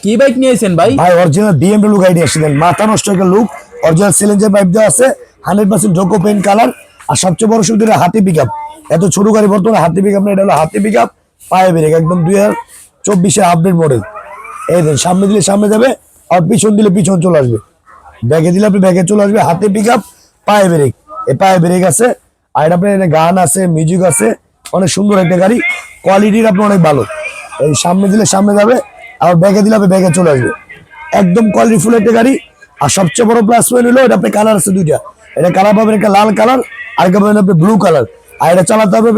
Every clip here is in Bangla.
কি বাইক নিয়েছেন ভাই? ভাই অরিজিনাল BMW গাড়ি আসছেন, মাথা নষ্ট একটা লুক, অরিজিনাল সিলিন্ডার পাইপ দেওয়া আছে, 100% জোকো পেইন্ট কালার। আর সবচেয়ে বড় সুবিধা হাতি পিকআপ। এত ছোট গাড়ি বর্তমানে হাতি পিকআপ না, এটা হলো হাতি পিকআপ, পায়ে ব্রেক, একদম 2024 আপডেট মডেল। এই দেন, সামনে দিলে সামনে যাবে, আর পিছন দিলে পিছন চলে আসবে, ব্যাগে দিলে আপনি ব্যাগে চলে আসবে। হাতি পিকআপ, পায়ে ব্রেক, এই পায়ে ব্রেক আছে। আর আপনার এখানে গান আছে, মিউজিক আছে, অনেক সুন্দর একটা গাড়ি, কোয়ালিটির আপনার অনেক ভালো। এই সামনে দিলে সামনে যাবে, আর ব্যাগে দিলে আপনি ব্যাগে চলে আসবে, একদম কোয়ালিটি ফুল একটা গাড়ি। আর সবচেয়ে বড় প্লাস পয়েন্ট হলো এটা আপনি কালার আছে দুইটা, এটা কালার পাবেন, একটা লাল কালার আর একটা পাবেন আপনি ব্লু কালার। আর এটা চালাতে হবে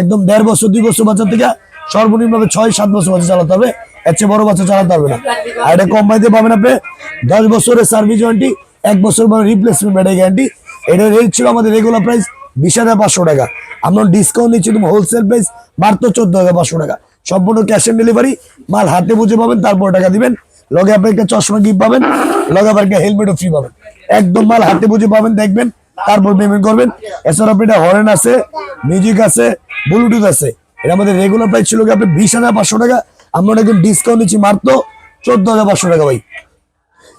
একদম 1.5 বছর 2 বছর বাচ্চা থেকে সর্বনিম্ন 6-7 বছর বাচ্চা চালাতে হবে, এর চেয়ে বড় বাচ্চা চালাতে পারবে না। আর এটা কোম্পানিতে পাবেন আপনি 10 বছরের সার্ভিস ওয়ারেন্টি, 1 বছর রিপ্লেসমেন্ট ব্যাটারি গ্যারান্টি। এটা রেট ছিল আমাদের রেগুলার প্রাইস 20,500 টাকা, আমরা ডিসকাউন্ট দিচ্ছি তুমি হোলসেল প্রাইস মাত্র 14,500 টাকা, সম্পূর্ণ ক্যাশ অন ডেলিভারি। মাল হাতে বুঝে পাবেন, তারপর টাকা দিবেন। লগে আপনি একটা চশমা গিফট পাবেন, লগে আবার একটা হেলমেটও ফ্রি পাবেন। একদম মাল হাতে বুঝে পাবেন, দেখবেন, তারপর পেমেন্ট করবেন। এছাড়া আপনি এটা হরেন আছে, মিউজিক আছে, ব্লুটুথ আছে। এটা আমাদের রেগুলার প্রাইস ছিল আপনি 20,500 টাকা, আমরা একদম ডিসকাউন্ট দিচ্ছি মাত্র 14,500 টাকা ভাই।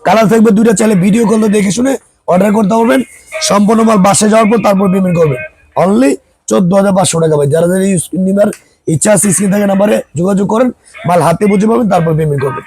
কালার থাকবে দুইটা, চাইলে ভিডিও কল দেখে শুনে অর্ডার করতে পারবেন। সম্পূর্ণ মাল বাসে যাওয়ার পর তারপর পেমেন্ট করবেন, অনলি 14,500 টাকা ভাই। যারা যারা নেবার ইচ্ছা আছে স্ক্রিন থেকে নাম্বারে যোগাযোগ করেন, মাল হাতে বুঝে পাবেন, তারপর পেমেন্ট করবেন।